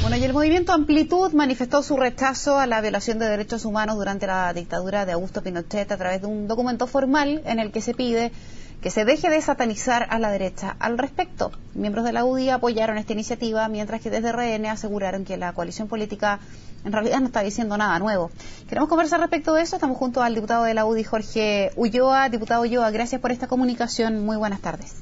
Bueno, y el movimiento Amplitud manifestó su rechazo a la violación de derechos humanos durante la dictadura de Augusto Pinochet a través de un documento formal en el que se pide que se deje de satanizar a la derecha. Al respecto, miembros de la UDI apoyaron esta iniciativa, mientras que desde RN aseguraron que la coalición política en realidad no está diciendo nada nuevo. Queremos conversar respecto de eso. Estamos junto al diputado de la UDI, Jorge Ulloa. Diputado Ulloa, gracias por esta comunicación. Muy buenas tardes.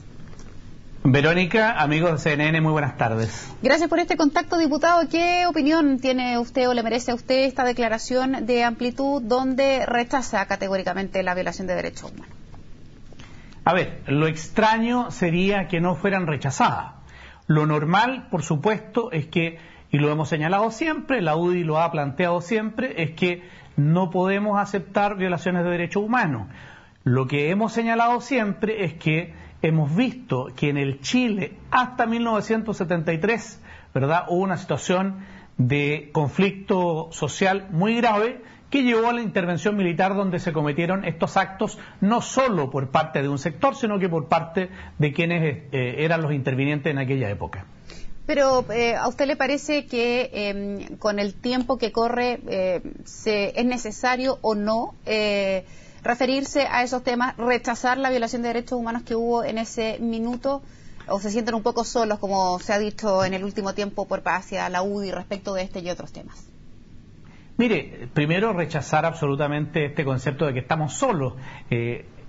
Verónica, amigos de CNN, muy buenas tardes. Gracias por este contacto, diputado. ¿Qué opinión tiene usted o le merece a usted esta declaración de Amplitud donde rechaza categóricamente la violación de derechos humanos? A ver, lo extraño sería que no fueran rechazadas. Lo normal, por supuesto, es que, y lo hemos señalado siempre, la UDI lo ha planteado siempre, es que no podemos aceptar violaciones de derechos humanos. Lo que hemos señalado siempre es que hemos visto que en el Chile hasta 1973, ¿verdad?, hubo una situación de conflicto social muy grave que llevó a la intervención militar, donde se cometieron estos actos no solo por parte de un sector, sino que por parte de quienes eran los intervinientes en aquella época. Pero ¿a usted le parece que con el tiempo que corre es necesario o no referirse a esos temas, rechazar la violación de derechos humanos que hubo en ese minuto, o se sienten un poco solos, como se ha dicho en el último tiempo por hacia la UDI respecto de este y otros temas? Mire, primero rechazar absolutamente este concepto de que estamos solos.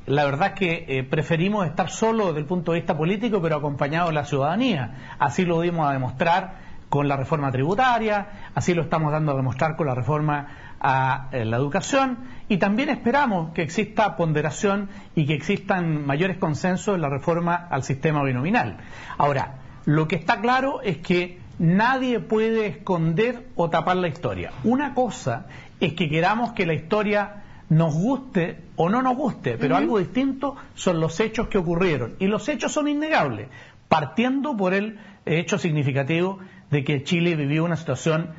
La verdad es que preferimos estar solos desde el punto de vista político, pero acompañados de la ciudadanía. Así lo dimos a demostrar con la reforma tributaria, así lo estamos dando a demostrar con la reforma a la educación, y también esperamos que exista ponderación y que existan mayores consensos en la reforma al sistema binominal. Ahora, lo que está claro es que nadie puede esconder o tapar la historia. Una cosa es que queramos que la historia nos guste o no nos guste, pero algo distinto son los hechos que ocurrieron, y los hechos son innegables, partiendo por el hecho significativo de que Chile vivió una situación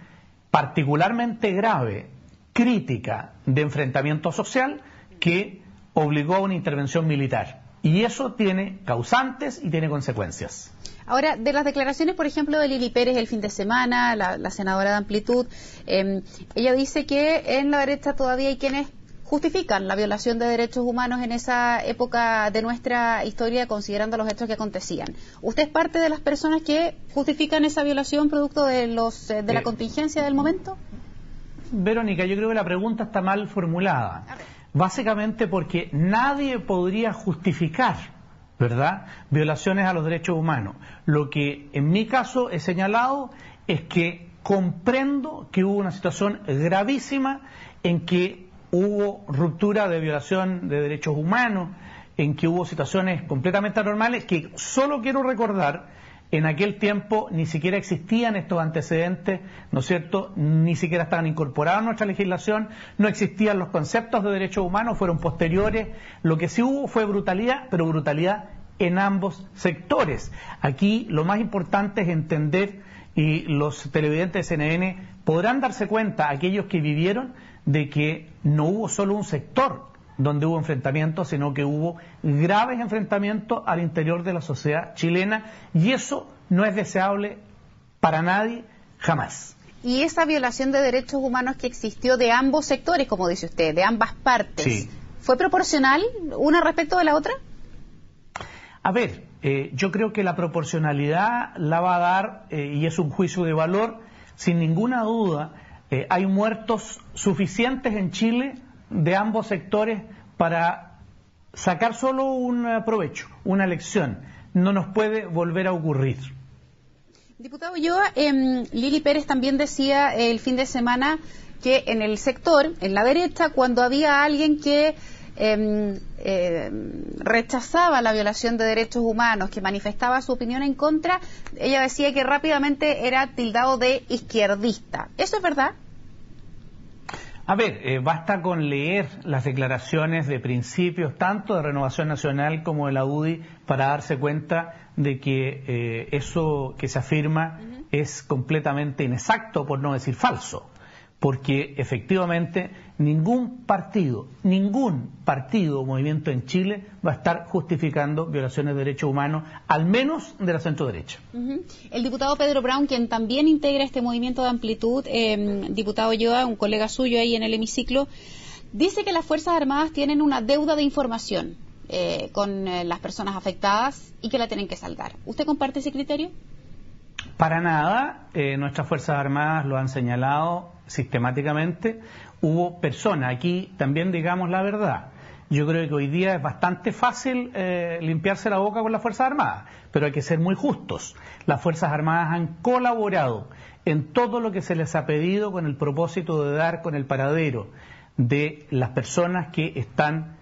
particularmente grave, crítica, de enfrentamiento social que obligó a una intervención militar. Y eso tiene causantes y tiene consecuencias. Ahora, de las declaraciones, por ejemplo, de Lili Pérez el fin de semana, la senadora de Amplitud, ella dice que en la derecha todavía hay quienes justifican la violación de derechos humanos en esa época de nuestra historia, considerando los hechos que acontecían. ¿Usted es parte de las personas que justifican esa violación producto de la contingencia del momento? Verónica, yo creo que la pregunta está mal formulada. Básicamente porque nadie podría justificar, ¿verdad?, violaciones a los derechos humanos. Lo que en mi caso he señalado es que comprendo que hubo una situación gravísima en que hubo ruptura de violación de derechos humanos, en que hubo situaciones completamente anormales, que solo quiero recordar, en aquel tiempo ni siquiera existían estos antecedentes, ¿no es cierto?, ni siquiera estaban incorporados en nuestra legislación, no existían los conceptos de derechos humanos, fueron posteriores. Lo que sí hubo fue brutalidad, pero brutalidad en ambos sectores. Aquí lo más importante es entender, y los televidentes de CNN podrán darse cuenta, aquellos que vivieron, de que no hubo solo un sector donde hubo enfrentamientos, sino que hubo graves enfrentamientos al interior de la sociedad chilena, y eso no es deseable para nadie, jamás. Y esa violación de derechos humanos que existió de ambos sectores, como dice usted, de ambas partes, sí, ¿fue proporcional una respecto de la otra? A ver, yo creo que la proporcionalidad la va a dar, y es un juicio de valor, sin ninguna duda. Hay muertos suficientes en Chile de ambos sectores para sacar solo un provecho, una lección. No nos puede volver a ocurrir. Diputado Ulloa, Lili Pérez también decía el fin de semana que en el sector, en la derecha, cuando había alguien que rechazaba la violación de derechos humanos, que manifestaba su opinión en contra, ella decía que rápidamente era tildado de izquierdista. ¿Eso es verdad? A ver, basta con leer las declaraciones de principios tanto de Renovación Nacional como de la UDI para darse cuenta de que eso que se afirma es completamente inexacto, por no decir falso. porque efectivamente ningún partido o movimiento en Chile va a estar justificando violaciones de derechos humanos, al menos de la centro-derecha. El diputado Pedro Brown, quien también integra este movimiento de amplitud, diputado Ulloa, un colega suyo ahí en el hemiciclo, dice que las Fuerzas Armadas tienen una deuda de información con las personas afectadas y que la tienen que saldar. ¿Usted comparte ese criterio? Para nada, nuestras Fuerzas Armadas lo han señalado sistemáticamente. Hubo personas, aquí también digamos la verdad, yo creo que hoy día es bastante fácil limpiarse la boca con las Fuerzas Armadas, pero hay que ser muy justos. Las Fuerzas Armadas han colaborado en todo lo que se les ha pedido con el propósito de dar con el paradero de las personas que están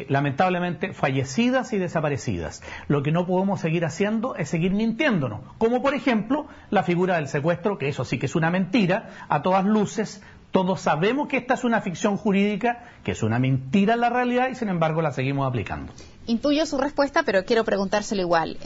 lamentablemente fallecidas y desaparecidas. Lo que no podemos seguir haciendo es seguir mintiéndonos, como por ejemplo la figura del secuestro, que eso sí que es una mentira a todas luces. Todos sabemos que esta es una ficción jurídica, que es una mentira en la realidad, y sin embargo la seguimos aplicando. Intuyo su respuesta, pero quiero preguntárselo igual.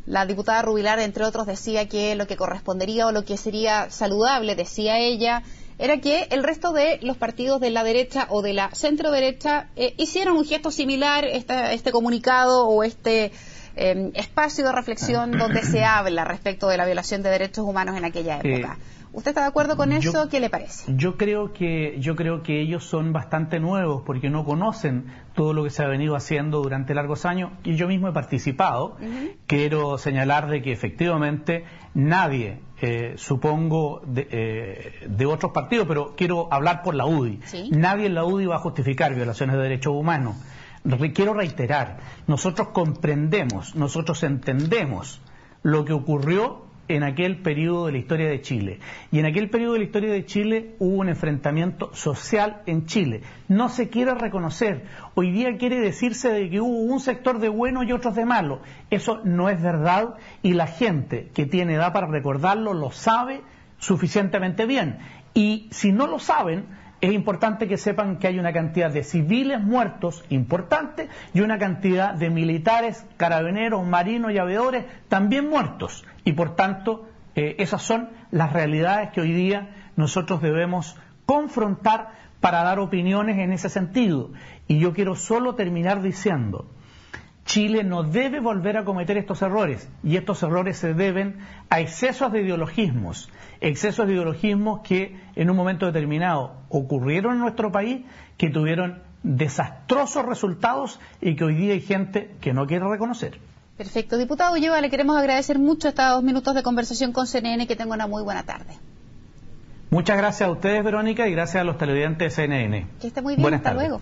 La diputada Rubilar, entre otros, decía que lo que correspondería o lo que sería saludable, decía ella, era que el resto de los partidos de la derecha o de la centro-derecha hicieron un gesto similar, este comunicado o este espacio de reflexión donde se habla respecto de la violación de derechos humanos en aquella época. ¿Usted está de acuerdo con eso? ¿Qué le parece? Yo creo que ellos son bastante nuevos porque no conocen todo lo que se ha venido haciendo durante largos años, y yo mismo he participado. Quiero señalar de que efectivamente nadie, supongo, de otros partidos, pero quiero hablar por la UDI. ¿Sí? Nadie en la UDI va a justificar violaciones de derechos humanos. Quiero reiterar, nosotros comprendemos, nosotros entendemos lo que ocurrió en aquel periodo de la historia de Chile. Y en aquel periodo de la historia de Chile hubo un enfrentamiento social en Chile. No se quiere reconocer. Hoy día quiere decirse de que hubo un sector de buenos y otros de malos. Eso no es verdad, y la gente que tiene edad para recordarlo lo sabe suficientemente bien. Y si no lo saben, es importante que sepan que hay una cantidad de civiles muertos importante y una cantidad de militares, carabineros, marinos y aviadores también muertos. Y por tanto, esas son las realidades que hoy día nosotros debemos confrontar para dar opiniones en ese sentido. Y yo quiero solo terminar diciendo, Chile no debe volver a cometer estos errores, y estos errores se deben a excesos de ideologismos que en un momento determinado ocurrieron en nuestro país, que tuvieron desastrosos resultados y que hoy día hay gente que no quiere reconocer. Perfecto. Diputado Ulloa, le queremos agradecer mucho estos 2 minutos de conversación con CNN, que tenga una muy buena tarde. Muchas gracias a ustedes, Verónica, y gracias a los televidentes de CNN. Que esté muy bien, hasta luego.